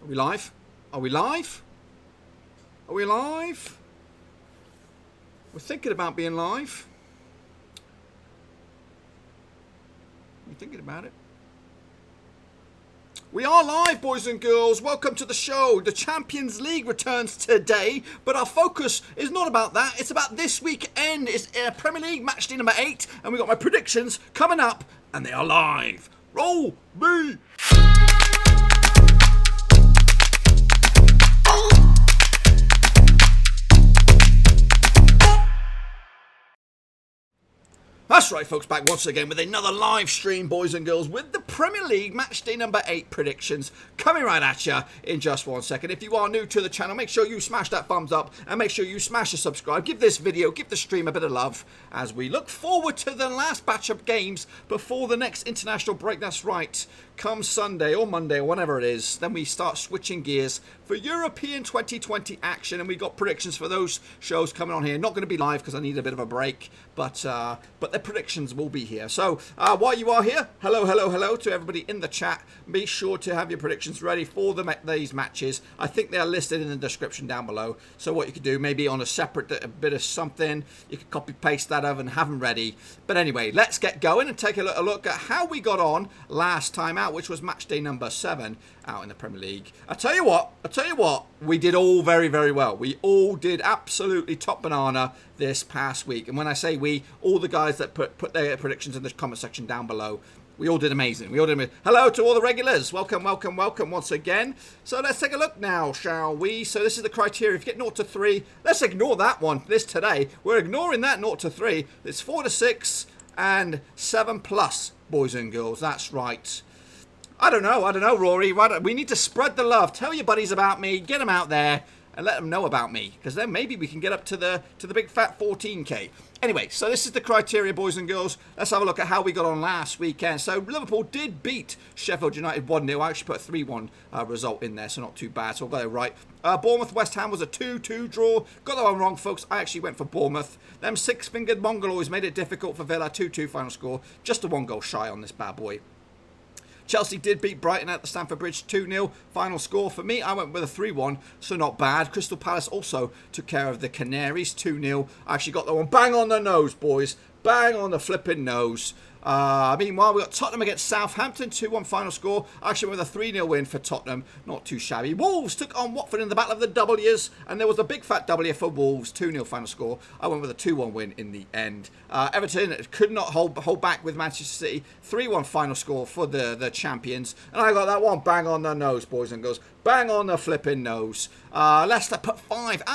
Are we live? Are we live? Are we live? We're thinking about being live. We're thinking about it. We are live, boys and girls. Welcome to the show. The Champions League returns today, but our focus is not about that. It's about this weekend. It's Premier League matchday number 8, and we've got my predictions coming up, and they are live. Roll me! That's right, folks, back once again with another live stream, boys and girls, with the Premier League matchday number 8 predictions coming right at you in just 1 second. If you are new to the channel, make sure you smash that thumbs up and make sure you smash the subscribe. Give this video, give the stream a bit of love as we look forward to the last batch of games before the next international break. That's right, come Sunday or Monday or whenever it is, then we start switching gears for European 2020 action, and we got predictions for those shows coming on here. Not going to be live because I need a bit of a break, but the predictions will be here. So while you are here, hello to everybody in the chat. Be sure to have your predictions ready for these matches. I think they are listed in the description down below. So what you could do, maybe on a separate bit of something, you could copy paste that over and have them ready. But anyway, let's get going and take a look at how we got on last time out, which was match day number 7 out in the Premier League. I tell you what, we did all very, very well. We all did absolutely top banana this past week. And when I say we, all the guys that put their predictions in the comment section down below, we all did amazing. Hello to all the regulars. Welcome once again. So let's take a look now, shall we? So this is the criteria. If you get 0 to 3, let's ignore that one today. We're ignoring that 0 to 3. It's 4 to 6 and 7 plus, boys and girls. That's right. I don't know, Rory. We need to spread the love. Tell your buddies about me. Get them out there and let them know about me, because then maybe we can get up to the big fat 14k. Anyway, so this is the criteria, boys and girls. Let's have a look at how we got on last weekend. So Liverpool did beat Sheffield United 1-0. I actually put a 3-1 result in there, so not too bad. So I got it right. Bournemouth West Ham was a 2-2 draw. Got that one wrong, folks. I actually went for Bournemouth. Them six-fingered Mongoloids made it difficult for Villa. 2-2 final score. Just a 1 goal shy on this bad boy. Chelsea did beat Brighton at the Stamford Bridge 2-0. Final score for me, I went with a 3-1, so not bad. Crystal Palace also took care of the Canaries 2-0. I actually got that one bang on the nose, boys. Bang on the flipping nose. Meanwhile, we got Tottenham against Southampton, 2-1 final score. Actually went with a 3-0 win for Tottenham, not too shabby. Wolves took on Watford in the Battle of the W's, and there was a big fat W for Wolves, 2-0 final score. I went with a 2-1 win in the end. Everton could not hold back with Manchester City, 3-1 final score for the champions. And I got that one bang on the nose, boys and girls. Bang on the flipping nose. Leicester put 5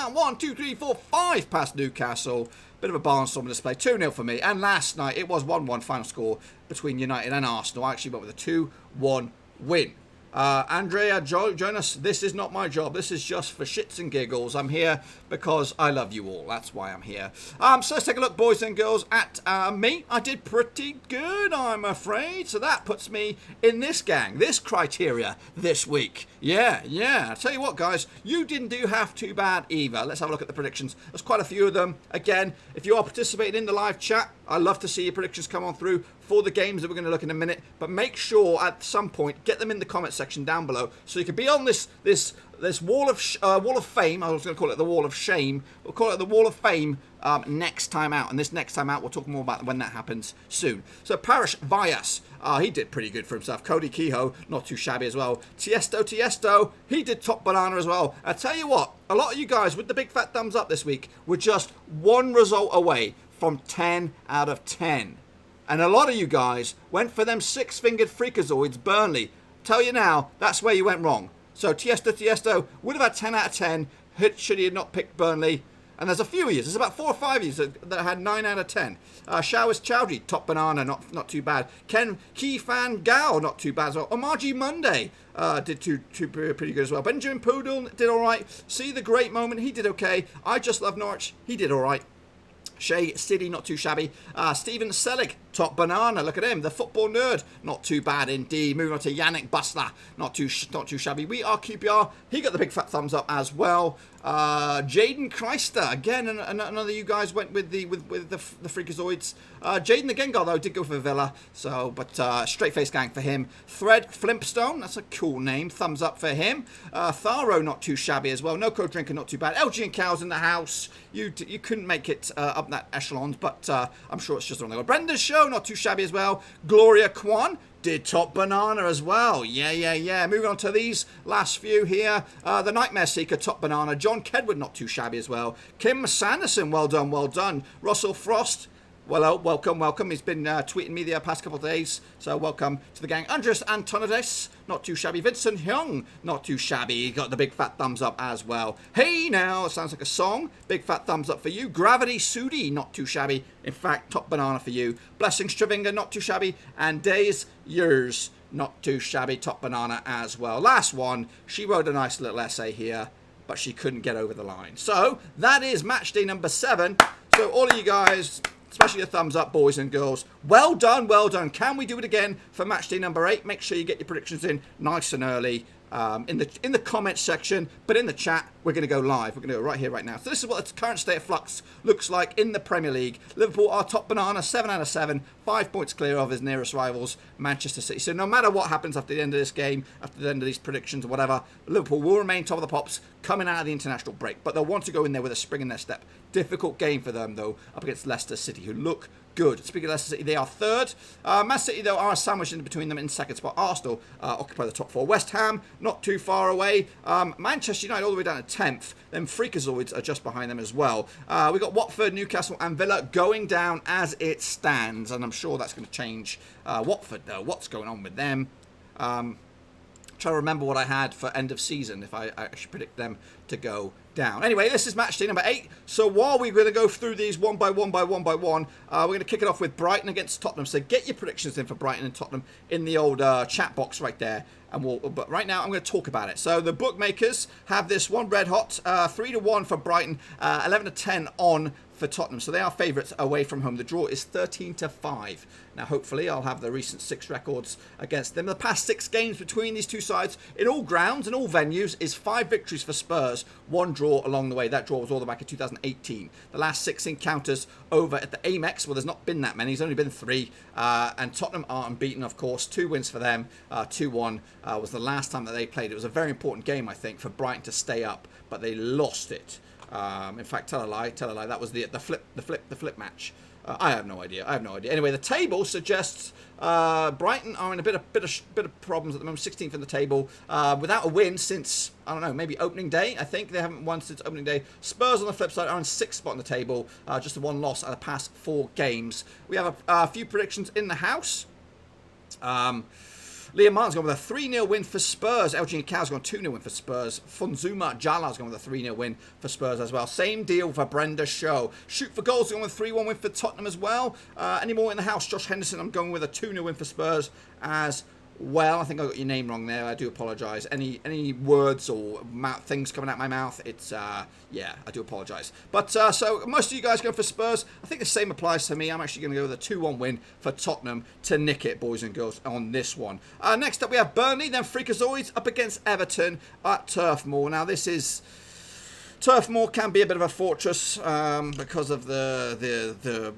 past Newcastle. Bit of a barnstorming display. 2-0 for me. And last night, it was 1-1 final score between United and Arsenal. I actually went with a 2-1 win. Andrea, Jonas, this is not my job. This is just for shits and giggles. I'm here because I love you all. That's why I'm here. So let's take a look, boys and girls, at me. I did pretty good, I'm afraid. So that puts me in this gang, this criteria this week. Yeah. I tell you what, guys, you didn't do half too bad either. Let's have a look at the predictions. There's quite a few of them. Again, if you are participating in the live chat, I'd love to see your predictions come on through for the games that we're going to look in a minute. But make sure at some point, get them in the comment section down below, so you can be on this wall of fame. I was going to call it the wall of shame. We'll call it the wall of fame next time out. And this next time out, we'll talk more about when that happens soon. So Parish Vyas, he did pretty good for himself. Cody Kehoe, not too shabby as well. Tiesto, he did top banana as well. I tell you what, a lot of you guys with the big fat thumbs up this week were just one result away from 10 out of 10. And a lot of you guys went for them six-fingered freakazoids, Burnley. Tell you now, that's where you went wrong. So Tiesto would have had 10 out of 10 should he have not picked Burnley. And there's a few years, there's about 4 or 5 years that had 9 out of 10. Showers Chowdhury, top banana, not too bad. Ken Kifan Gao, not too bad as well. Omaji Monday did pretty good as well. Benjamin Poodle did all right. See the great moment, he did okay. I just love Norwich, he did all right. Shea City, not too shabby. Stephen Selig, Top Banana, look at him, the football nerd. Not too bad indeed. Moving on to Yannick Bustler, not too shabby. We are QPR. He got the big fat thumbs up as well. Jaden Chrysler, again, another of you guys went with the Freakazoids. Jaden again, though, did go for Villa, so, but straight face gang for him. Thread Flimpstone, that's a cool name, thumbs up for him. Tharo, not too shabby as well. No Code Drinker, not too bad. LG and Cows in the house. You couldn't make it up that echelons, but I'm sure it's just on there. Brenda's Show, not too shabby as well. Gloria Kwan did Top Banana as well. Yeah. Moving on to these last few here. The Nightmare Seeker, Top Banana. John Kedwood, not too shabby as well. Kim Sanderson, well done. Russell Frost, well, welcome. He's been tweeting me the past couple of days, so welcome to the gang. Andres Antonides, not too shabby. Vincent Hyung, not too shabby. He got the big fat thumbs up as well. Hey now, sounds like a song. Big fat thumbs up for you. Gravity Sudi, not too shabby. In fact, Top Banana for you. Blessings Stravinga, not too shabby. And Days Yours, not too shabby. Top Banana as well. Last one, she wrote a nice little essay here, but she couldn't get over the line. So that is match day number 7. So all of you guys, especially a thumbs up, boys and girls. Well done. Can we do it again for match day number 8? Make sure you get your predictions in nice and early in the comments section, but in the chat we're going to go live. We're going to go right here, right now. So this is what the current state of flux looks like in the Premier League. Liverpool are Top Banana, 7 out of 7, 5 points clear of his nearest rivals, Manchester City. So no matter what happens after the end of this game, after the end of these predictions or whatever, Liverpool will remain top of the pops coming out of the international break, but they'll want to go in there with a spring in their step. Difficult game for them though, up against Leicester City, who look good. Speaking of Leicester City, they are 3rd. Man City, though, are sandwiched in between them in 2nd spot. Arsenal occupy the top 4. West Ham, not too far away. Manchester United all the way down to 10th. Then Freakazoids are just behind them as well. We've got Watford, Newcastle and Villa going down as it stands. And I'm sure that's going to change. Watford, though, what's going on with them? Try to remember what I had for end of season if I actually predict them to go down. Anyway, this is match day number 8. So while we're going to go through these one by one, we're going to kick it off with Brighton against Tottenham. So get your predictions in for Brighton and Tottenham in the old chat box right there. But right now I'm going to talk about it. So the bookmakers have this one red hot, 3-1 for Brighton, 11-10 on for Tottenham. So they are favourites away from home. The draw is 13-5. Now, hopefully, I'll have the recent 6 records against them. The past 6 games between these two sides, in all grounds and all venues, is 5 victories for Spurs, 1 draw along the way. That draw was all the way back in 2018. The last 6 encounters over at the Amex, well, there's not been that many. There's only been 3. And Tottenham are unbeaten, of course. 2 wins for them. 2-1 was the last time that they played. It was a very important game, I think, for Brighton to stay up, but they lost it. In fact, tell a lie. That was the flip match. I have no idea. Anyway, the table suggests Brighton are in a bit of problems at the moment. 16th in the table, without a win since, I don't know, maybe opening day. I think they haven't won since opening day. Spurs on the flip side are in 6th spot on the table, just the 1 loss out of the past 4 games. We have a few predictions in the house. Liam Martin's gone with a 3-0 win for Spurs. LG and Cow's gone 2-0 win for Spurs. Funzuma Jala's gone with a 3-0 win for Spurs as well. Same deal for Brenda Show. Shoot for Goals gone with a 3-1 win for Tottenham as well. Any more in the house? Josh Henderson, I'm going with a 2-0 win for Spurs as well. I think I got your name wrong there. I do apologise. Any words or things coming out my mouth, it's, yeah, I do apologise. But, so, most of you guys going for Spurs. I think the same applies to me. I'm actually going to go with a 2-1 win for Tottenham to nick it, boys and girls, on this one. Next up, we have Burnley, then Freakazoids up against Everton at Turf Moor. Now, this is... Turf Moor can be a bit of a fortress because of the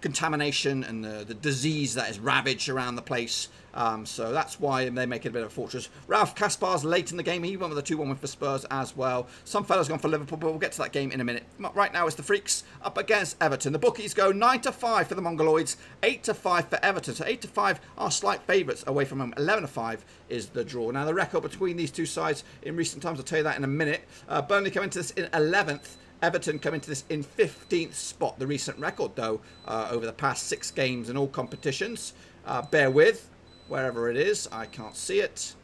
contamination and the disease that is ravaged around the place. So that's why they make it a bit of a fortress. Ralph Kaspar's late in the game. He went with a 2-1 win for Spurs as well. Some fellas gone for Liverpool, but we'll get to that game in a minute. Right now it's the Freaks up against Everton. The bookies go 9-5 for the Mongoloids, 8-5 for Everton. So 8-5 are slight favourites away from home. 11-5 is the draw. Now the record between these two sides in recent times, I'll tell you that in a minute. Burnley come into this in 11th. Everton come into this in 15th spot. The recent record, though, over the past 6 games in all competitions. Bear with, wherever it is. I can't see it.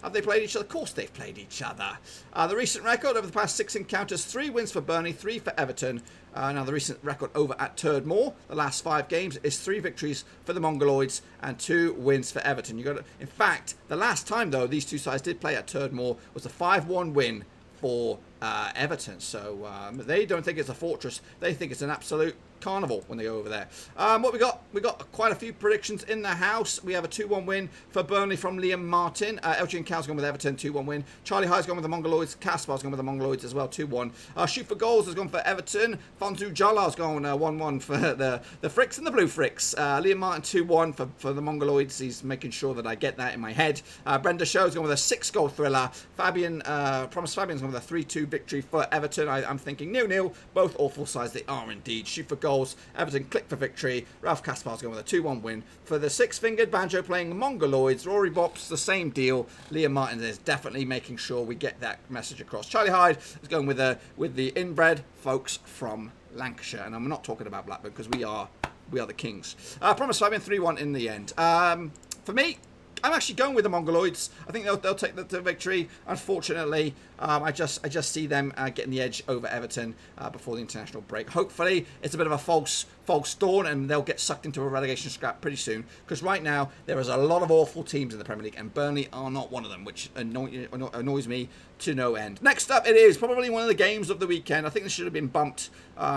Have they played each other? Of course they've played each other. The recent record over the past 6 encounters, 3 wins for Burnley, 3 for Everton. Now the recent record over at Turf Moor, the last 5 games, is 3 victories for the Mongoloids and 2 wins for Everton. In fact, the last time, though, these two sides did play at Turf Moor was a 5-1 win for Everton. So they don't think it's a fortress. They think it's an absolute carnival when they go over there. What we got? We got quite a few predictions in the house. We have a 2-1 win for Burnley from Liam Martin. LG and Cal's gone with Everton, 2-1 win. Charlie High's gone with the Mongoloids. Kaspar's gone with the Mongoloids as well, 2-1. Shoot for goals has gone for Everton. Fonzu Jala's gone 1-1 for the Fricks and the Blue Fricks. Liam Martin 2-1 for the Mongoloids. He's making sure that I get that in my head. Brenda Show's gone with a 6-goal thriller. Promise Fabian's gone with a 3-2 victory for Everton. I'm thinking 0-0. Both awful sides. They are indeed. Shoot for goals. Everton click for victory. Ralph Kaspar's going with a 2-1 win. For the six-fingered banjo playing Mongoloids, Rory Bops, the same deal. Liam Martin is definitely making sure we get that message across. Charlie Hyde is going with the inbred folks from Lancashire, and I'm not talking about Blackburn because we are the kings. Promise Fabian 3-1 in the end. For me, I'm actually going with the Mongoloids. I think they'll take the victory. Unfortunately, I just see them getting the edge over Everton before the international break. Hopefully, it's a bit of a false dawn and they'll get sucked into a relegation scrap pretty soon. Because right now, there is a lot of awful teams in the Premier League and Burnley are not one of them, which annoys me to no end. Next up, it is probably one of the games of the weekend. I think this should have been bumped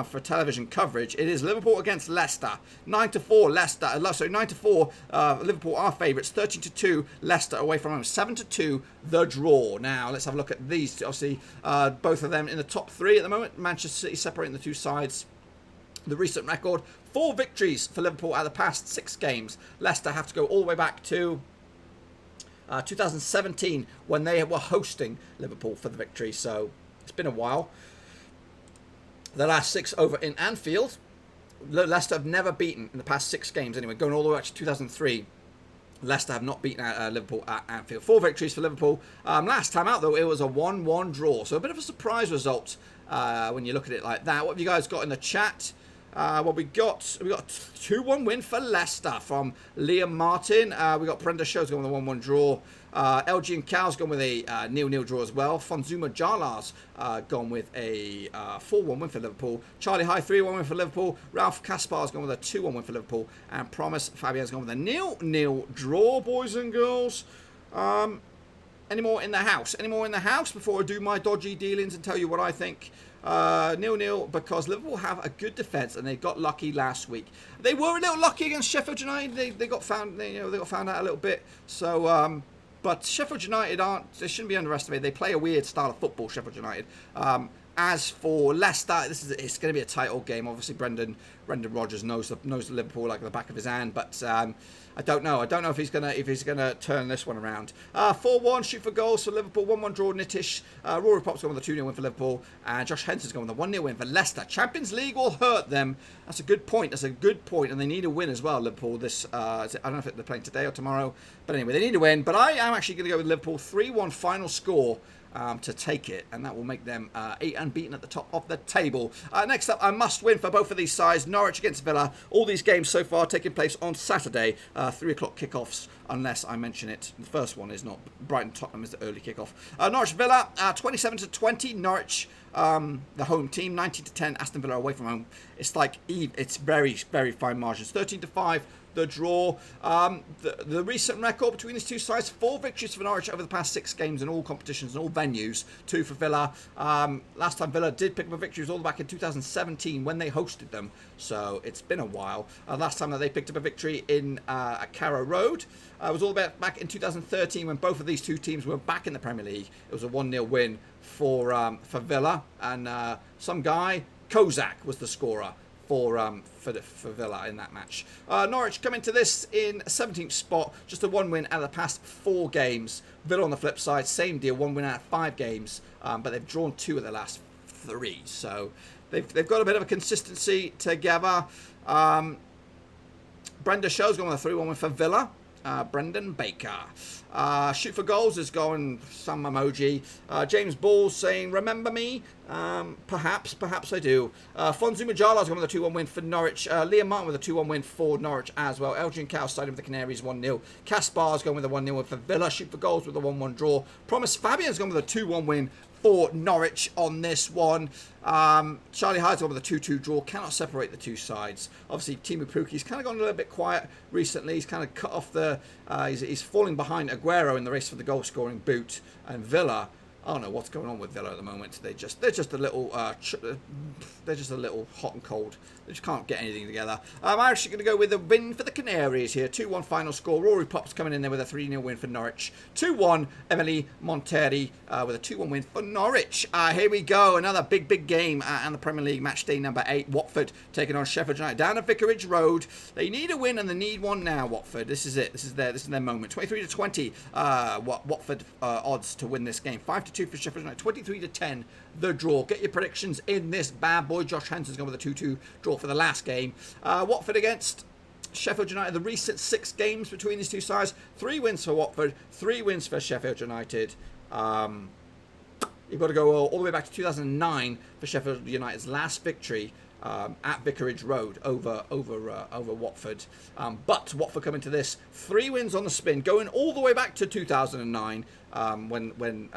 for television coverage. It is Liverpool against Leicester. 9-4 Leicester. Sorry, 9-4 Liverpool are favourites. 13-2 Leicester away from home. 7-2 the draw. Now, let's have a look at these. Obviously, both of them in the top three at the moment. Manchester City separating the two sides. The recent record, 4 victories for Liverpool out of the past 6 games. Leicester have to go all the way back to 2017 when they were hosting Liverpool for the victory. So it's been a while. The last 6 over in Anfield. Leicester have never beaten in the past 6 games anyway, going all the way back to 2003. Leicester have not beaten Liverpool at Anfield. 4 victories for Liverpool. Last time out, though, it was a 1-1 draw. So a bit of a surprise result when you look at it like that. What have you guys got in the chat? Well, we got a 2-1 win for Leicester from Liam Martin. We got Brenda Show's going with a 1-1 draw. LG and Cal's gone with a 0-0 draw as well. Fonzuma Jala's gone with a 4-1 win for Liverpool. Charlie High 3-1 win for Liverpool. Ralph Kaspar's gone with a 2-1 win for Liverpool. And Promise Fabian's gone with a 0-0 draw, boys and girls. Any more in the house? Any more in the house before I do my dodgy dealings and tell you what I think? 0-0 because Liverpool have a good defence and they got lucky last week. They were a little lucky against Sheffield United. They got found. They got found out a little bit. So, but Sheffield United they shouldn't be underestimated. They play a weird style of football. Sheffield United. As for Leicester, it's going to be a tight old game. Obviously, Brendan Rodgers knows the Liverpool like the back of his hand, but I don't know. I don't know if he's gonna turn this one around. 4-1 shoot for goals for Liverpool. 1-1 draw. Nitish. Rory Pop's going with a 2-0 win for Liverpool, and Josh Henson's going with a 1-0 win for Leicester. Champions League will hurt them. That's a good point. That's a good point, and they need a win as well. Liverpool. I don't know if they're playing today or tomorrow, but anyway, they need a win. But I am actually going to go with Liverpool 3-1 final score. To take it, and that will make them 8 unbeaten at the top of the table. Next up, a must win for both of these sides. Norwich against Villa. All these games so far taking place on Saturday, 3 o'clock kickoffs, unless I mention it. The first one is not. Brighton Tottenham is the early kickoff. Norwich Villa, 27-20. Norwich, the home team. 19-10. Aston Villa away from home. It's like it's very, very fine margins. 13-5. The draw. The recent record between these two sides, 4 victories for Norwich over the past 6 games in all competitions and all venues, 2 for Villa. Last time Villa did pick up a victory was all back in 2017 when they hosted them, so it's been a while. Last time that they picked up a victory at Carrow Road was all about back in 2013 when both of these two teams were back in the Premier League. It was a 1-0 win for Villa, and some guy, Kozak, was the scorer for Villa in that match. Norwich come into this in 17th spot, just a 1 win out of the past 4 games. Villa on the flip side, same deal, 1 win out of 5 games, but they've drawn 2 of the last 3, so they've got a bit of a consistency together. Brenda Show's going with a 3-1 win for Villa. Brendan Baker. Shoot for goals is going some emoji. James Ball saying, remember me? Perhaps I do. Fonzu Majala's going with a 2-1 win for Norwich. Liam Martin with a 2-1 win for Norwich as well. Elgin Cow siding with the Canaries 1-0. Kaspar's going with a 1-0 win for Villa. Shoot for goals with a 1-1 draw. Promise Fabian's going with a 2-1 win for Norwich on this one. Charlie Hyde's gone with a 2-2 draw. Cannot separate the two sides. Obviously, Timu Puki's kind of gone a little bit quiet recently. He's kind of cut off he's falling behind Aguero in the race for the goal-scoring boot. And Villa I don't know what's going on with Villa at the moment. They're just a little they're just a little hot and cold. They just can't get anything together. I'm actually going to go with a win for the Canaries here. 2-1 final score. Rory Pops coming in there with a 3-0 win for Norwich. 2-1 Emily Monteri with a 2-1 win for Norwich. Here we go. Another big game and the Premier League match day number 8. Watford taking on Sheffield United down at Vicarage Road. They need a win and they need one now. Watford. This is it. This is their moment. 23-20. Watford odds to win this game. 5-2 for Sheffield United. 23-10. The draw. Get your predictions in this bad boy. Josh Hansen's gone with a 2-2 draw for the last game. Watford against Sheffield United. The recent 6 games between these two sides. 3 wins for Watford. 3 wins for Sheffield United. You've got to go all the way back to 2009 for Sheffield United's last victory at Vicarage Road over Watford. But Watford coming to this 3 wins on the spin, going all the way back to 2009 when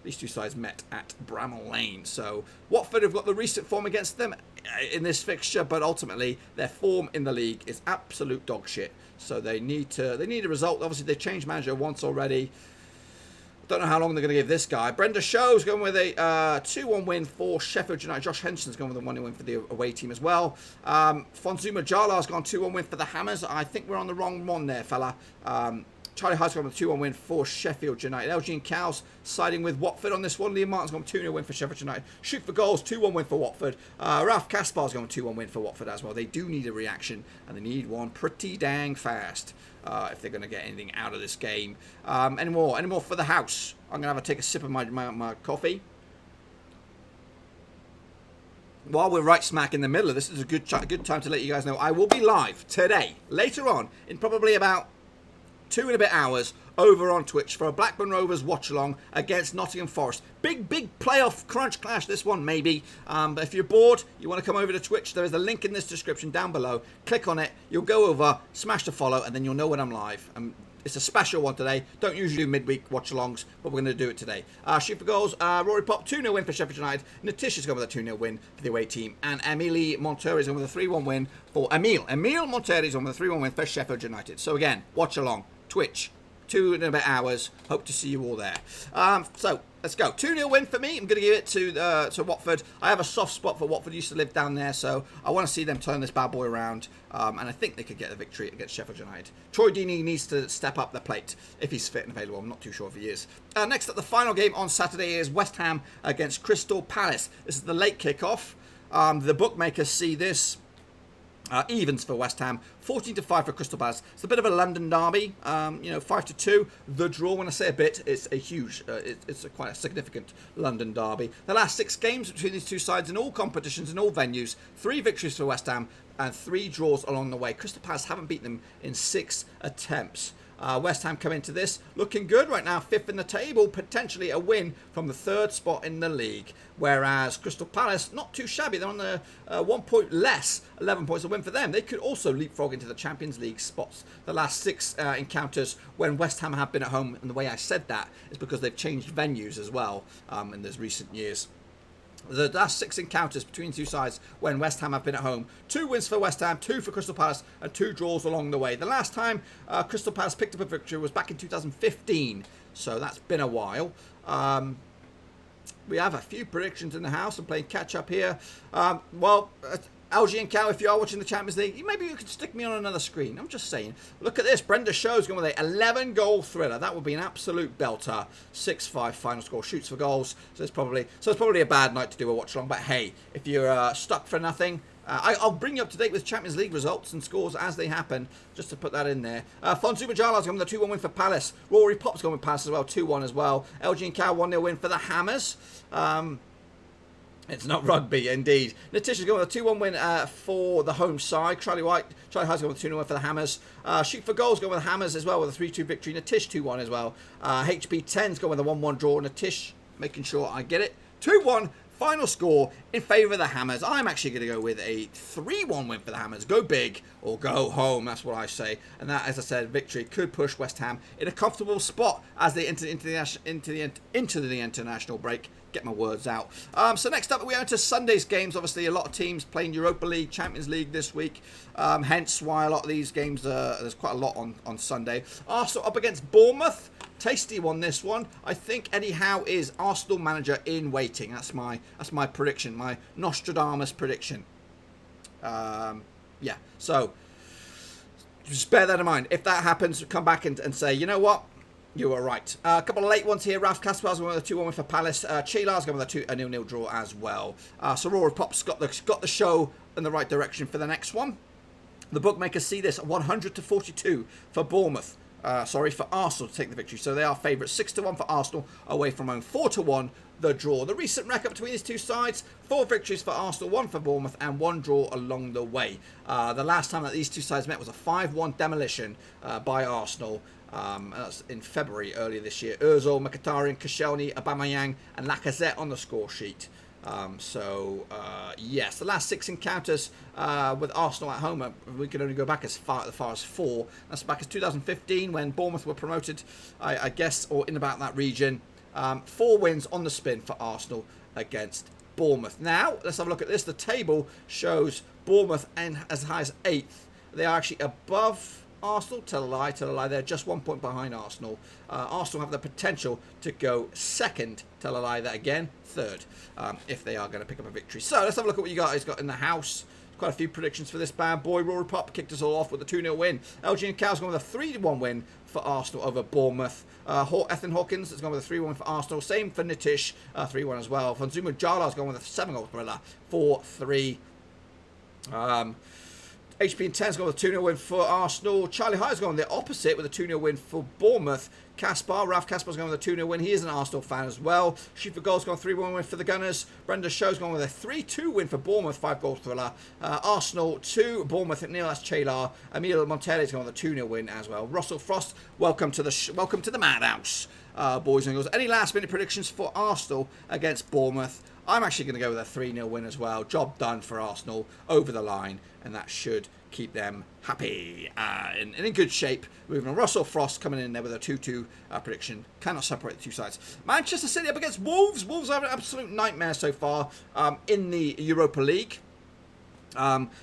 these two sides met at Bramall Lane. So Watford have got the recent form against them in this fixture, but ultimately their form in the league is absolute dog shit. So they need a result. Obviously they've changed manager once already. Don't know how long they're going to give this guy. Brenda Show's going with a 2-1 win for Sheffield United. Josh Henson's going with a 1-0 win for the away team as well. Fonzuma Jala's gone 2-1 win for the Hammers. I think we're on the wrong one there, fella. Charlie Hyde's gone with a 2-1 win for Sheffield United. LG and Cow's siding with Watford on this one. Liam Martin's gone with a 2-0 win for Sheffield United. Shoot for goals, 2-1 win for Watford. Ralph Kaspar's gone with a 2-1 win for Watford as well. They do need a reaction, and they need one pretty dang fast if they're going to get anything out of this game. Any more for the house? I'm going to take a sip of my coffee. While we're right smack in the middle of this, is a good time to let you guys know I will be live today, later on, in probably about 2 and a bit hours over on Twitch for a Blackburn Rovers watch along against Nottingham Forest. Big playoff crunch clash, this one maybe. But if you're bored, you want to come over to Twitch, there is a link in this description down below. Click on it, you'll go over, smash the follow, and then you'll know when I'm live. It's a special one today. Don't usually do midweek watch-alongs, but we're going to do it today. Shoot for goals. Rory Pop, 2-0 win for Sheffield United. Natish has gone with a 2-0 win for the away team. And Emile Monteri has gone with a 3-1 win for Emile. Emile Monteri has gone with a 3-1 win for Sheffield United. So again, watch along. Twitch. 2 and a bit hours. Hope to see you all there. So let's go. 2-0 win for me. I'm going to give it to Watford. I have a soft spot for Watford. Used to live down there, so I want to see them turn this bad boy around. And I think they could get a victory against Sheffield United. Troy Deeney needs to step up the plate if he's fit and available. I'm not too sure if he is. Next up, the final game on Saturday is West Ham against Crystal Palace. This is the late kickoff. The bookmakers see this. Evens for West Ham, 14-5 for Crystal Palace. It's a bit of a London derby, 5-2. The draw, when I say a bit, it's a huge, it's quite a significant London derby. The last 6 games between these two sides in all competitions, in all venues, 3 victories for West Ham and 3 draws along the way. Crystal Palace haven't beaten them in 6 attempts. West Ham come into this looking good right now, 5th in the table, potentially a win from the 3rd spot in the league. Whereas Crystal Palace, not too shabby, they're on the 1 point less, 11 points a win for them. They could also leapfrog into the Champions League spots. The last 6 encounters when West Ham have been at home, and the way I said that is because they've changed venues as well in those recent years. The last 6 encounters between the two sides when West Ham have been at home. 2 wins for West Ham, 2 for Crystal Palace, and 2 draws along the way. The last time Crystal Palace picked up a victory was back in 2015, so that's been a while. We have a few predictions in the house. I'm playing catch-up here. LG and Cow, if you are watching the Champions League, maybe you could stick me on another screen. I'm just saying. Look at this. Brenda Show's going with a 11-goal thriller. That would be an absolute belter. 6-5 final score. Shoots for goals. So it's probably a bad night to do a watch-along. But hey, if you're stuck for nothing, I'll bring you up to date with Champions League results and scores as they happen, just to put that in there. Fonzuma Jala's going with a 2-1 win for Palace. Rory Pop's going with Palace as well, 2-1 as well. LG and Cow, 1-0 win for the Hammers. It's not rugby, indeed. Natisha's going with a 2-1 win for the home side. Charlie Hyde's going with a 2-0 win for the Hammers. Shoot for goals going with the Hammers as well with a 3-2 victory. Natish 2-1 as well. HB10's going with a 1-1 draw. Natish making sure I get it. 2-1 final score in favour of the Hammers. I'm actually going to go with a 3-1 win for the Hammers. Go big or go home. That's what I say. And that, as I said, victory could push West Ham in a comfortable spot as they enter into the international break. get my words out. So next up, we go to Sunday's games. Obviously, a lot of teams playing Europa League, Champions League this week. Hence why a lot of these games, there's quite a lot on Sunday. Arsenal up against Bournemouth. Tasty one, this one. I think Eddie Howe is Arsenal manager in waiting. That's my prediction, my Nostradamus prediction. Yeah, so just bear that in mind. If that happens, come back and say, you know what? You were right. A couple of late ones here. Ralph Kaspar's going with a 2-1 win for Palace. Chilar's going with a 0-0 draw as well. So Rory Pop's got the show in the right direction for the next one. The bookmakers see this 100-42 for Bournemouth. For Arsenal to take the victory. So they are favourites. 6-1 for Arsenal away from home. 4-1 the draw. The recent record between these two sides, 4 victories for Arsenal, 1 for Bournemouth, and 1 draw along the way. The last time that these two sides met was a 5-1 demolition by Arsenal. That's in February earlier this year. Ozil, Mkhitaryan, Koscielny, Aubameyang, and Lacazette on the score sheet. Yes, the last 6 encounters with Arsenal at home, we can only go back as far as 4. That's back as 2015 when Bournemouth were promoted, I guess, or in about that region. 4 wins on the spin for Arsenal against Bournemouth. Now, let's have a look at this. The table shows Bournemouth and as high as 8th. They are actually above Arsenal. Tell a lie. They're just 1 point behind Arsenal. Arsenal have the potential to go second. Tell a lie. That again, third, if they are going to pick up a victory. So let's have a look at what you guys got in the house. Quite a few predictions for this bad boy. Rory Pop kicked us all off with a 2-0 win. LG and Cal's going with a 3-1 win for Arsenal over Bournemouth. Ethan Hawkins has gone with a 3-1 for Arsenal. Same for Nitish, 3-1 as well. Fonzuma Jala's gone with a 7-goal thriller, 4-3. HP and 10's gone with a 2-0 win for Arsenal. Charlie Hyde's gone the opposite with a 2-0 win for Bournemouth. Ralph Kaspar's gone with a 2-0 win. He is an Arsenal fan as well. Shoot for goal's gone 3-1 win for the Gunners. Brenda Show's gone with a 3-2 win for Bournemouth, 5-goal thriller. Arsenal 2, Bournemouth at 0. That's Chelar. Emil Montelli's gone with a 2-0 win as well. Russell Frost, welcome to the madhouse, boys and girls. Any last minute predictions for Arsenal against Bournemouth? I'm actually going to go with a 3-0 win as well. Job done for Arsenal over the line, and that should keep them happy and in good shape. Moving on, Russell Frost coming in there with a 2-2 prediction. Cannot separate the two sides. Manchester City up against Wolves. Wolves have an absolute nightmare so far in the Europa League.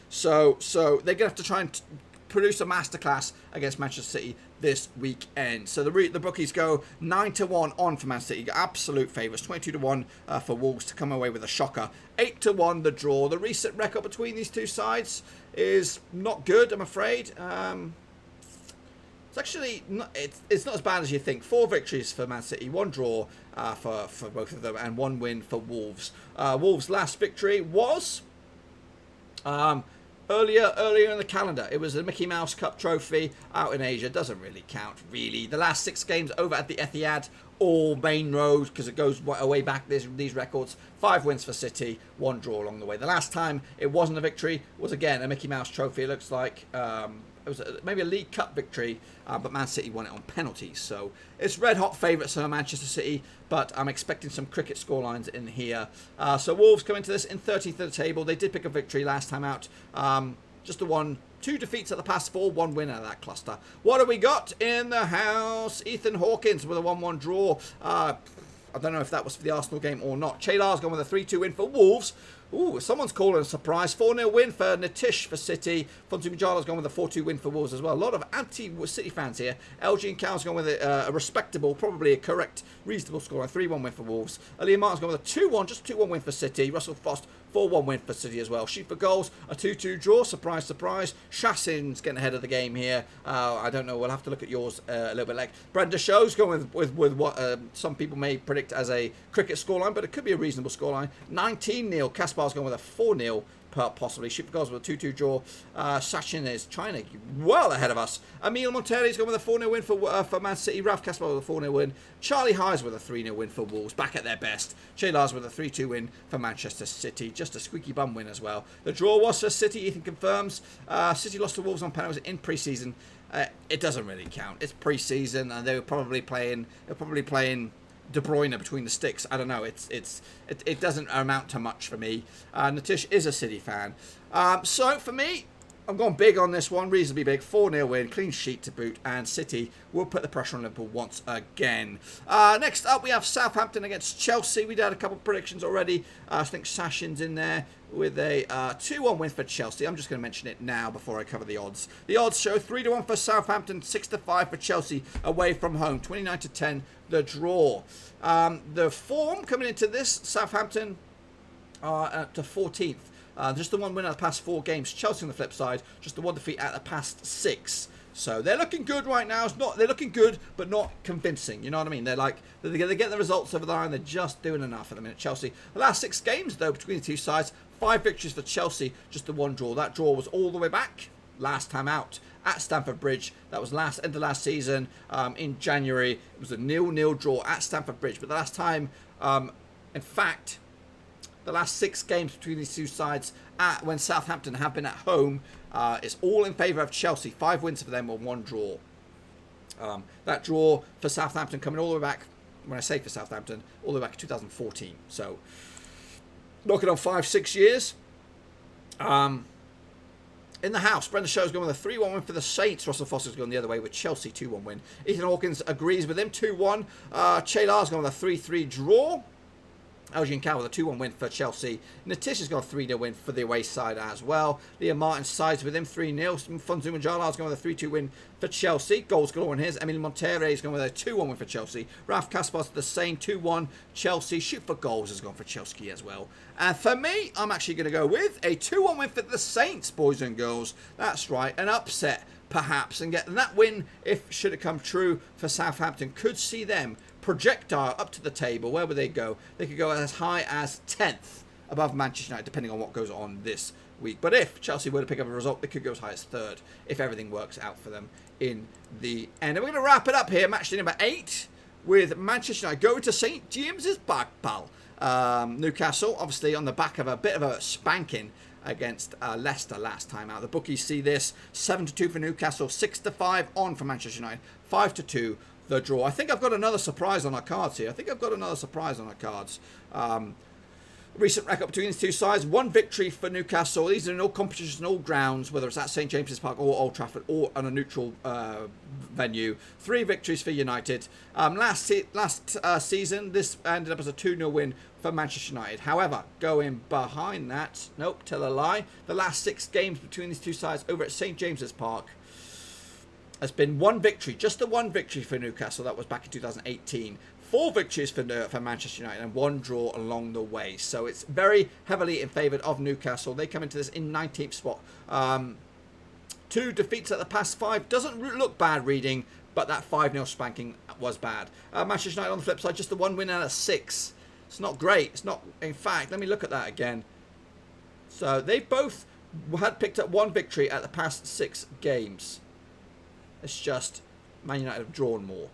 So they're going to have to try and produce a masterclass against Manchester City this weekend. So the bookies go 9-1 on for Man City. Absolute favourites. 22-1 for Wolves to come away with a shocker. 8-1 the draw. The recent record between these two sides is not good, I'm afraid. It's actually not, it's not as bad as you think. 4 victories for Man City, 1 draw for both of them, and 1 win for Wolves. Wolves' last victory was earlier in the calendar. It was the Mickey Mouse Cup trophy out in Asia. Doesn't really count, really. The last 6 games over at the Etihad, all main road, because it goes way back, these records. 5 wins for City, 1 draw along the way. The last time it wasn't a victory was, again, a Mickey Mouse trophy. It looks like it was maybe a League Cup victory, but Man City won it on penalties. So it's red-hot favourites for Manchester City, but I'm expecting some cricket scorelines in here. So Wolves come into this in 13th of the table. They did pick a victory last time out. Just the 2 defeats at the past 4, 1 win out of that cluster. What have we got in the house? Ethan Hawkins with a 1-1 draw. I don't know if that was for the Arsenal game or not. Chelar's gone with a 3-2 win for Wolves. Ooh, someone's calling a surprise. 4-0 win for Nitish for City. Fonzu Majala's gone with a 4-2 win for Wolves as well. A lot of anti-City fans here. LG and Cal's gone with a respectable, probably a correct, reasonable score. A 3-1 win for Wolves. Liam Martin's gone with a 2-1, just 2-1 win for City. Russell Frost, 4-1 win for City as well. Shoot for goals, a 2-2 draw. Surprise, surprise. Shassin's getting ahead of the game here. I don't know. We'll have to look at yours a little bit later. Brenda Show's going with what some people may predict as a cricket scoreline, but it could be a reasonable scoreline. 19-0. Kaspar's gone with a 4-0. Possibly. Shoot for goals with a 2-2 draw. Sachin is trying to well ahead of us. Emil Montelli's gone with a 4-0 win for Man City. Ralph Kasper with a 4-0 win. Charlie Hyde's with a 3-0 win for Wolves. Back at their best. Chelar's with a 3-2 win for Manchester City. Just a squeaky bum win as well. The draw was for City. Ethan confirms. City lost to Wolves on penalties in pre-season. It doesn't really count. It's pre-season, and they were probably playing. They're probably playing De Bruyne between the sticks. I don't know. It doesn't amount to much for me. Nitish is a City fan. So for me, I'm going big on this one, reasonably big. 4-0 win, clean sheet to boot, and City will put the pressure on Liverpool once again. Next up, we have Southampton against Chelsea. We did a couple of predictions already. I think Sashin's in there with a 2-1 win for Chelsea. I'm just going to mention it now before I cover the odds. The odds show 3-1 for Southampton, 6-5 for Chelsea away from home, 29-10 the draw. The form coming into this, Southampton to 14th. Just the one win out of the past 4 games. Chelsea on the flip side, just the one defeat out of the past 6. So they're looking good right now. They're looking good, but not convincing. You know what I mean? They're get the results over there, and they're just doing enough at the minute. Chelsea. The last 6 games though between the two sides, 5 victories for Chelsea, just the 1 draw. That draw was all the way back last time out at Stamford Bridge. That was end of last season in January. It was a 0-0 draw at Stamford Bridge. But the last time, in fact, the last 6 games between these two sides when Southampton have been at home, it's all in favour of Chelsea. 5 wins for them and 1 draw. That draw for Southampton coming all the way back, when I say for Southampton, all the way back to 2014. So, knocking on 5-6 years. In the house, Brendan Show's going with a 3-1 win for the Saints. Russell Foster's going the other way with Chelsea, 2-1 win. Ethan Hawkins agrees with him, 2-1. Che Lars going with a 3-3 draw. Albion with a 2-1 win for Chelsea. Natish has got a 3-0 win for the away side as well. Liam Martin sides with him, 3-0. Fonzu Manjala's going with a 3-2 win for Chelsea. Goals galore in his. Emile Monterrey is going with a 2-1 win for Chelsea. Ralph Kaspar's the same, 2-1 Chelsea. Shoot for goals has gone for Chelsea as well. And for me, I'm actually going to go with a 2-1 win for the Saints, boys and girls. That's right, an upset perhaps, and get that win, if should it come true for Southampton, could see them projectile up to the table. Where would they go? They could go as high as 10th above Manchester United, depending on what goes on this week. But if Chelsea were to pick up a result, they could go as high as 3rd if everything works out for them in the end. And we're going to wrap it up here, match day number 8, with Manchester United going to St James's Park, pal. Newcastle, obviously on the back of a bit of a spanking against Leicester last time out. The bookies see this 7-2 for Newcastle, 6-5 on for Manchester United, 5-2 the draw. I think I've got another surprise on our cards here. Recent record between these two sides, 1 victory for Newcastle. These are in all competitions and all grounds, whether it's at St James's Park or Old Trafford or on a neutral venue. 3 victories for United. Last season, this ended up as a 2-0 win for Manchester United. However, going behind that, nope, tell a lie. The last 6 games between these two sides over at St James's Park has been 1 victory, just the 1 victory for Newcastle. That was back in 2018. 4 victories for Manchester United and 1 draw along the way. So it's very heavily in favour of Newcastle. They come into this in 19th spot. 2 defeats at the past 5. Doesn't look bad reading, but that 5-0 spanking was bad. Manchester United on the flip side, just the 1 win out of 6. It's not great. It's not. In fact, let me look at that again. So they both had picked up 1 victory at the past 6 games. It's just Man United have drawn more.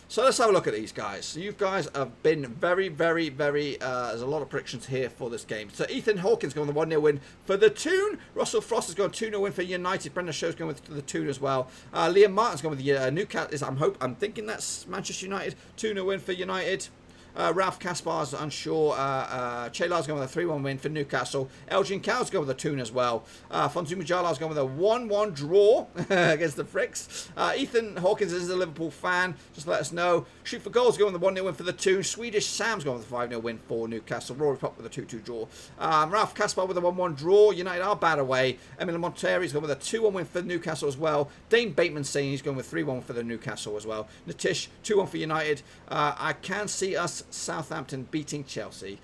So let's have a look at these guys. So you guys have been very, very, very... there's a lot of predictions here for this game. So Ethan Hawkins going with a 1-0 win for the Toon. Russell Frost has got a 2-0 win for United. Brendan Show's going with the Toon as well. Liam Martin's going with the Newcastle. I'm thinking that's Manchester United. 2-0 win for United. Ralph Kaspar's unsure. Che Lars going with a 3-1 win for Newcastle. Elgin Cow's going with a 2 as well. Fonzu Mujala's going with a 1-1 draw against the Fricks. Ethan Hawkins is a Liverpool fan. Just let us know. Shoot for goals going with a 1-0 win for the 2. Swedish Sam's going with a 5-0 win for Newcastle. Rory Pop with a 2-2 draw. Ralph Kaspar with a 1-1 draw. United are bad away. Emile Monterrey's going with a 2-1 win for Newcastle as well. Dane Bateman saying he's going with 3-1 for the Newcastle as well. Natish 2-1 for United. I can see us Southampton beating Chelsea,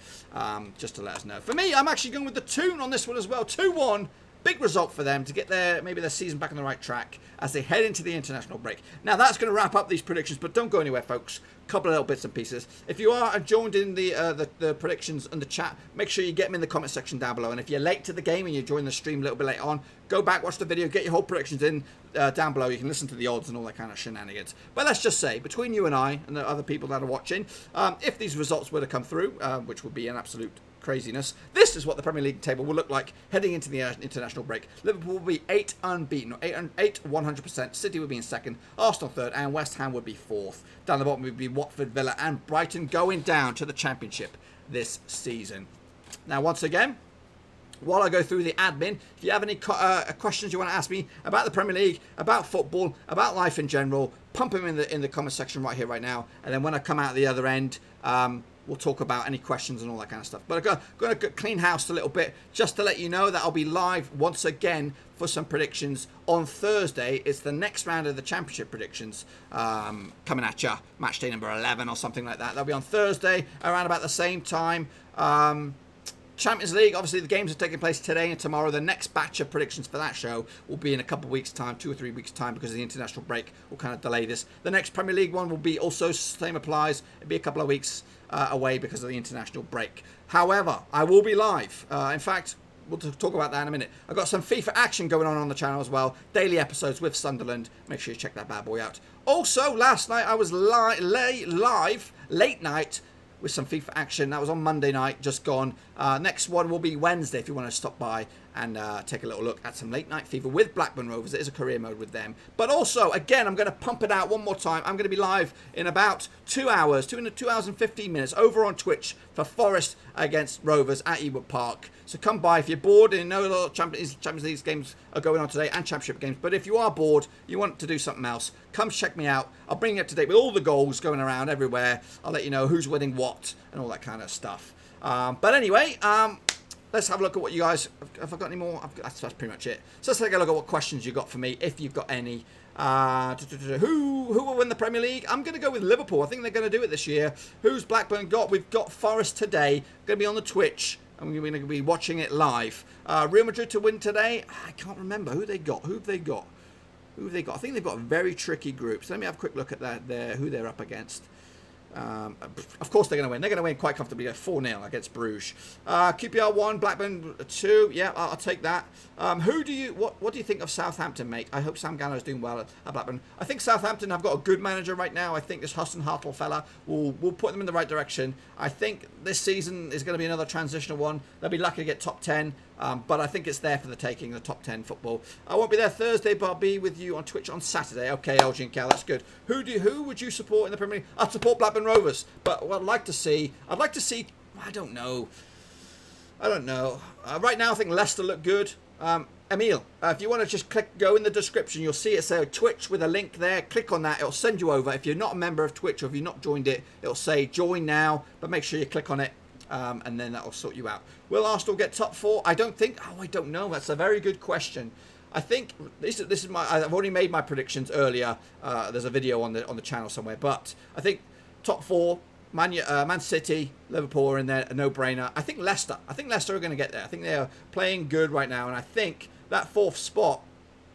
just to let us know. For me, I'm actually going with the Toon on this one as well. 2-1, big result for them to get maybe their season back on the right track as they head into the international break. Now that's going to wrap up these predictions, but don't go anywhere, folks. Couple of little bits and pieces. If you are joined in the predictions and the chat, make sure you get them in the comment section down below. And if you're late to the game and you join the stream a little bit late on, go back, watch the video, get your whole predictions in down below. You can listen to the odds and all that kind of shenanigans. But let's just say, between you and I and the other people that are watching, if these results were to come through, which would be an absolute craziness, this is what the Premier League table will look like heading into the international break. Liverpool will be 8 unbeaten, 8 100%. City would be in 2nd, Arsenal 3rd, and West Ham would be 4th. Down the bottom would be Watford, Villa, and Brighton going down to the Championship this season. Now, once again, while I go through the admin, if you have any questions you want to ask me about the Premier League, about football, about life in general, pump them in the comment section right here, right now. And then when I come out the other end, we'll talk about any questions and all that kind of stuff. But I'm going to clean house a little bit just to let you know that I'll be live once again for some predictions on Thursday. It's the next round of the Championship predictions coming at you. Match day number 11 or something like that. That'll be on Thursday around about the same time. Champions League, obviously the games are taking place today and tomorrow. The next batch of predictions for that show will be in a couple of weeks' time, 2 or 3 weeks' time, because of the international break will kind of delay this. The next Premier League one will be also, same applies, it'll be a couple of weeks away because of the international break. However, I will be live. In fact, we'll talk about that in a minute. I've got some FIFA action going on the channel as well. Daily episodes with Sunderland. Make sure you check that bad boy out. Also, last night I was live, late night, with some FIFA action. That was on Monday night, just gone. Next one will be Wednesday if you want to stop by and take a little look at some late night FIFA with Blackburn Rovers. It is a career mode with them. But also, again, I'm going to pump it out one more time. I'm going to be live in about 2 hours, 2 hours and 15 minutes over on Twitch for Forest against Rovers at Ewood Park. So come by if you're bored and you know a lot of Champions League games are going on today and Championship games. But if you are bored, you want to do something else, come check me out. I'll bring you up to date with all the goals going around everywhere. I'll let you know who's winning what and all that kind of stuff. But anyway, let's have a look at what you guys... Have I got any more? That's pretty much it. So let's take a look at what questions you got for me, if you've got any. Who will win the Premier League? I'm going to go with Liverpool. I think they're going to do it this year. Who's Blackburn got? We've got Forest today. Going to be on the Twitch. I'm going to be watching it live. Real Madrid to win today? I can't remember who they got. Who have they got? I think they've got a very tricky group. So let me have a quick look at who they're up against. Of course they're going to win. They're going to win quite comfortably. 4-0 against Bruges. QPR 1, Blackburn 2. Yeah, I'll take that. What do you think of Southampton, mate? I hope Sam Gallo's doing well at Blackburn. I think Southampton have got a good manager right now. I think this Huston Hartle fella will put them in the right direction. I think this season is going to be another transitional one. They'll be lucky to get top 10. But I think it's there for the taking, the top 10 football. I won't be there Thursday, but I'll be with you on Twitch on Saturday. Okay, LG and Cal, that's good. Who would you support in the Premier League? I'd support Blackburn Rovers. But what I'd like to see, I don't know. Right now, I think Leicester look good. Emil, if you want to just go in the description, you'll see it say Twitch with a link there. Click on that. It'll send you over. If you're not a member of Twitch or if you've not joined it, it'll say join now. But make sure you click on it. And then that'll sort you out. Will Arsenal get top 4? I don't think. I don't know. That's a very good question. I think this is my. I've already made my predictions earlier. There's a video on the channel somewhere. But I think top 4. Man City, Liverpool are in there, a no-brainer. I think Leicester are going to get there. I think they are playing good right now, and I think that 4th spot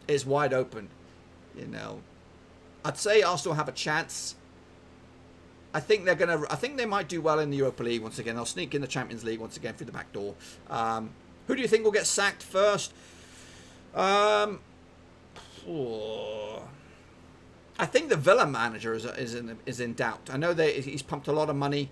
is wide open. You know, I'd say Arsenal have a chance. I think they might do well in the Europa League once again. They'll sneak in the Champions League once again through the back door. Who do you think will get sacked first? I think the Villa manager is in doubt. I know he's pumped a lot of money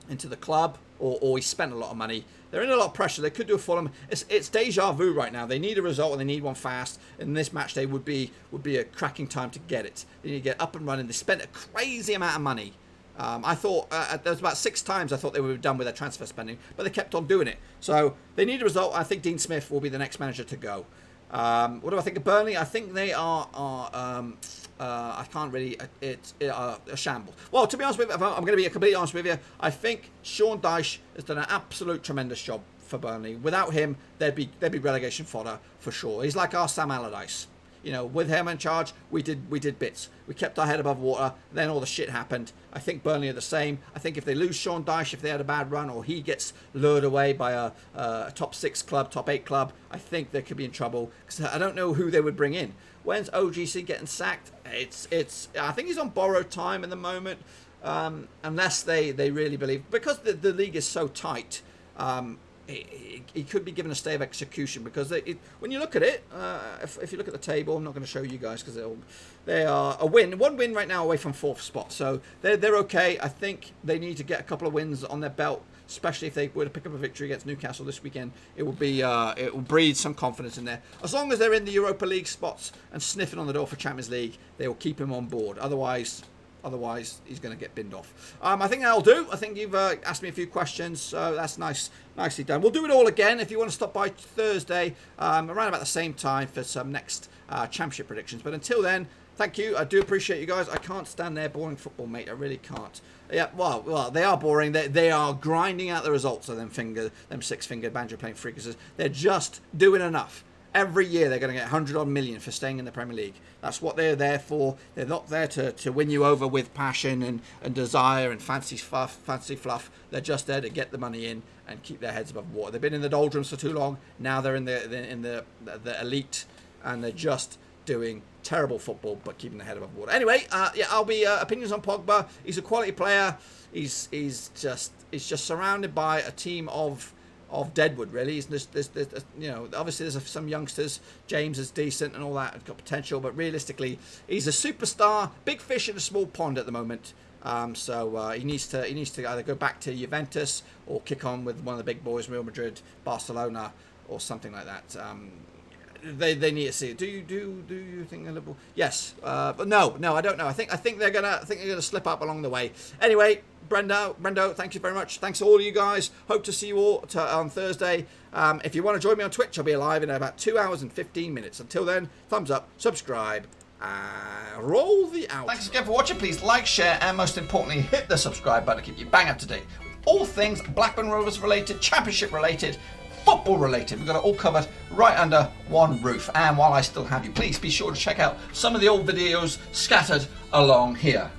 into the club, or he spent a lot of money. They're in a lot of pressure. They could do a Fulham. It's deja vu right now. They need a result and they need one fast. And this match day would be a cracking time to get it. They need to get up and running. They spent a crazy amount of money. I thought there was about 6 times I thought they were done with their transfer spending, but they kept on doing it. So they need a result. I think Dean Smith will be the next manager to go. What do I think of Burnley? I think they are I can't really. It's a shambles. Well, to be honest with you, I'm going to be completely honest with you. I think Sean Dyche has done an absolute tremendous job for Burnley. Without him, there'd be relegation fodder for sure. He's like our Sam Allardyce. You know, with him in charge, we did bits. We kept our head above water. Then all the shit happened. I think Burnley are the same. I think if they lose Sean Dyche, if they had a bad run, or he gets lured away by a top 6 club, top 8 club, I think they could be in trouble. Because I don't know who they would bring in. When's OGC getting sacked? I think he's on borrowed time in the moment, unless they really believe, because the league is so tight. He could be given a stay of execution, because when you look at it, if you look at the table, I'm not going to show you guys because they are one win right now away from 4th spot, so they're okay. I think they need to get a couple of wins on their belt, especially if they were to pick up a victory against Newcastle this weekend. It will breed some confidence in there. As long as they're in the Europa League spots and sniffing on the door for Champions League, they will keep him on board. Otherwise, Otherwise, he's going to get binned off. I think that'll do. I think you've asked me a few questions, so that's nicely done. We'll do it all again if you want to stop by Thursday around about the same time for some next championship predictions. But until then, thank you. I do appreciate you guys. I can't stand their boring football, mate. I really can't. Yeah, well, they are boring. They are grinding out the results of them six-fingered banjo-playing freakers. They're just doing enough. Every year they're going to get 100-odd million for staying in the Premier League. That's what they're there for. They're not there to win you over with passion and desire and fancy fluff. They're just there to get the money in and keep their heads above water. They've been in the doldrums for too long. Now they're in the elite, and they're just doing terrible football but keeping their head above water. Anyway, I'll be opinions on Pogba. He's a quality player. He's just surrounded by a team of deadwood, really. There's obviously there's some youngsters. James is decent and all that, and got potential, but realistically, he's a superstar, big fish in a small pond at the moment. So he needs to either go back to Juventus or kick on with one of the big boys, Real Madrid, Barcelona, or something like that. They need to see it. Do you think Liverpool? Yes, but no, I don't know. I think they're gonna slip up along the way. Anyway, Brendo, thank you very much. Thanks to all of you guys. Hope to see you all on Thursday. If you want to join me on Twitch, I'll be live in about 2 hours and 15 minutes. Until then, thumbs up, subscribe, and roll the out. Thanks again for watching. Please like, share, and most importantly, hit the subscribe button to keep you bang up to date with all things Blackburn Rovers related, Championship related, football related. We've got it all covered right under one roof. And while I still have you, please be sure to check out some of the old videos scattered along here.